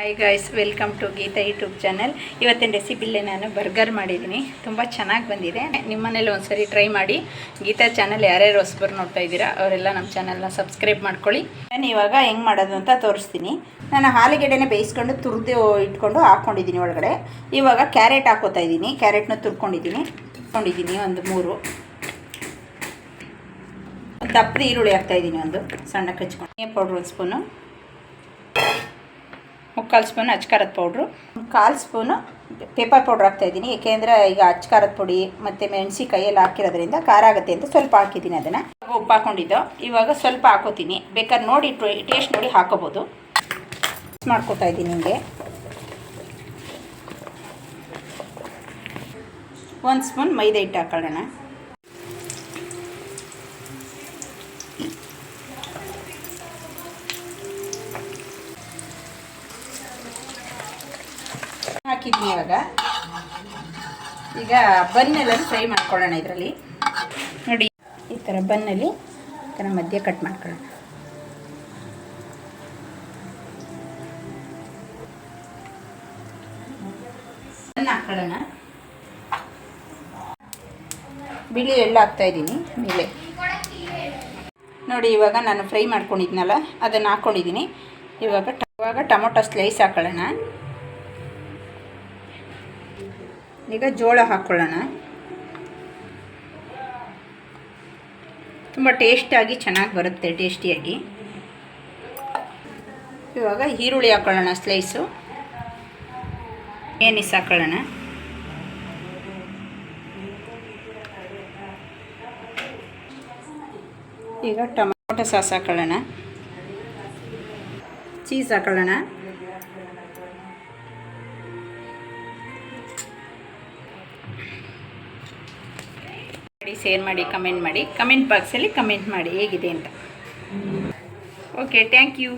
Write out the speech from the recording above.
Hi guys, welcome to Geeta YouTube channel. ಇವತ್ತಿನ ರೆಸಿಪಿಲೇ ನಾನು ಬರ್ಗರ್ ಮಾಡಿದ್ದೀನಿ. ತುಂಬ ಚೆನ್ನಾಗಿ ಬಂದಿದೆ. ನಿಮ್ಮ ಮನೇಲಿ ಒಂದ್ಸರಿ ಟ್ರೈ ಮಾಡಿ. ಗೀತಾ ಚಾನಲ್ ಯಾರ್ಯಾರು ಹೊಸಬರು ನೋಡ್ತಾ ಇದ್ದೀರಾ ಅವರೆಲ್ಲ ನಮ್ಮ ಚಾನಲ್ನ ಸಬ್ಸ್ಕ್ರೈಬ್ ಮಾಡ್ಕೊಳ್ಳಿ. ನಾನು ಇವಾಗ ಹೆಂಗೆ ಮಾಡೋದು ಅಂತ ತೋರಿಸ್ತೀನಿ. ನಾನು ಆಲೂಗೆಡ್ಡೆನೇ ಬೇಯಿಸ್ಕೊಂಡು ತುರಿದು ಇಟ್ಕೊಂಡು ಹಾಕ್ಕೊಂಡಿದ್ದೀನಿ ಒಳಗಡೆ. ಇವಾಗ ಕ್ಯಾರೆಟ್ ಹಾಕೋತಾ ಇದ್ದೀನಿ. ಕ್ಯಾರೆಟ್ನ ತುರ್ಕೊಂಡಿದ್ದೀನಿ ಒಂದು 3 ದಪ್ಪದ ಈರುಳ್ಳಿ ಹಾಕ್ತಾಯಿದ್ದೀನಿ. ಒಂದು ಸಣ್ಣ ಕಚ್ಕೊಂಡು ಧನಿಯಾ ಪೌಡ್ರ್ 1 ಸ್ಪೂನು, 3/4 ಸ್ಪೂನು ಅಚ್ಕಾರದ ಪೌಡ್ರು, 1/4 ಸ್ಪೂನು ಪೇಪರ್ ಪೌಡ್ರ್ ಹಾಕ್ತಾಯಿದ್ದೀನಿ. ಏಕೆಂದರೆ ಈಗ ಅಚ್ಕಾರದ ಪುಡಿ ಮತ್ತು ಮೆಣಸಿಕಾಯಿ ಎಲ್ಲ ಹಾಕಿರೋದ್ರಿಂದ ಖಾರ ಆಗುತ್ತೆ ಅಂತ ಸ್ವಲ್ಪ ಹಾಕಿದ್ದೀನಿ. ಅದನ್ನು ಉಪ್ಪು ಹಾಕ್ಕೊಂಡಿದ್ದು ಇವಾಗ ಸ್ವಲ್ಪ ಹಾಕೋತೀನಿ. ಬೇಕಾದ್ರೆ ನೋಡಿ ಟೇಸ್ಟ್ ನೋಡಿ ಹಾಕೋಬೋದು. ಮಾಡ್ಕೋತಾ ಇದ್ದೀನಿ. ನಿಮಗೆ 1 ಸ್ಪೂನ್ ಮೈದಾ ಹಿಟ್ಟು ಹಾಕೊಳ್ಳೋಣ. ಹಾಕಿದ್ದೀನಿ. ಈಗ ಬನ್ನೆಲ್ಲ ಫ್ರೈ ಮಾಡ್ಕೊಳ್ಳೋಣ. ಇದರಲ್ಲಿ ನೋಡಿ, ಈ ಥರ ಬನ್ನಲ್ಲಿ ಈ ಥರ ಮಧ್ಯೆ ಕಟ್ ಮಾಡ್ಕೊಳ್ಳೋಣ. ಬನ್ ಹಾಕೊಳ್ಳೋಣ. ಬಿಳಿ ಎಳ್ಳು ಹಾಕ್ತಾಯಿದ್ದೀನಿ ಮೇಲೆ. ನೋಡಿ, ಇವಾಗ ನಾನು ಫ್ರೈ ಮಾಡ್ಕೊಂಡಿದ್ನಲ್ಲ ಅದನ್ನು ಹಾಕ್ಕೊಂಡಿದ್ದೀನಿ. ಇವಾಗ ಟೊಮೊಟೊ ಸ್ಲೈಸ್ ಹಾಕೊಳ್ಳೋಣ. ಈಗ ಜೋಳ ಹಾಕ್ಕೊಳ್ಳೋಣ. ತುಂಬ ಟೇಸ್ಟಾಗಿ ಚೆನ್ನಾಗಿ ಬರುತ್ತೆ, ಟೇಸ್ಟಿಯಾಗಿ. ಇವಾಗ ಈರುಳ್ಳಿ ಹಾಕ್ಕೊಳ್ಳೋಣ ಸ್ಲೈಸು. ಏನಿಸ್ ಹಾಕ್ಕೊಳ್ಳೋಣ. ಈಗ ಟೊಮೊಟೊ ಸಾಸ್ ಹಾಕ್ಕೊಳ್ಳೋಣ. ಚೀಸ್ ಹಾಕ್ಕೊಳ್ಳೋಣ. ಶೇರ್ ಮಾಡಿ, ಕಮೆಂಟ್ ಮಾಡಿ. ಕಮೆಂಟ್ ಬಾಕ್ಸಲ್ಲಿ ಕಮೆಂಟ್ ಮಾಡಿ ಹೇಗಿದೆ ಅಂತ. Okay, thank you.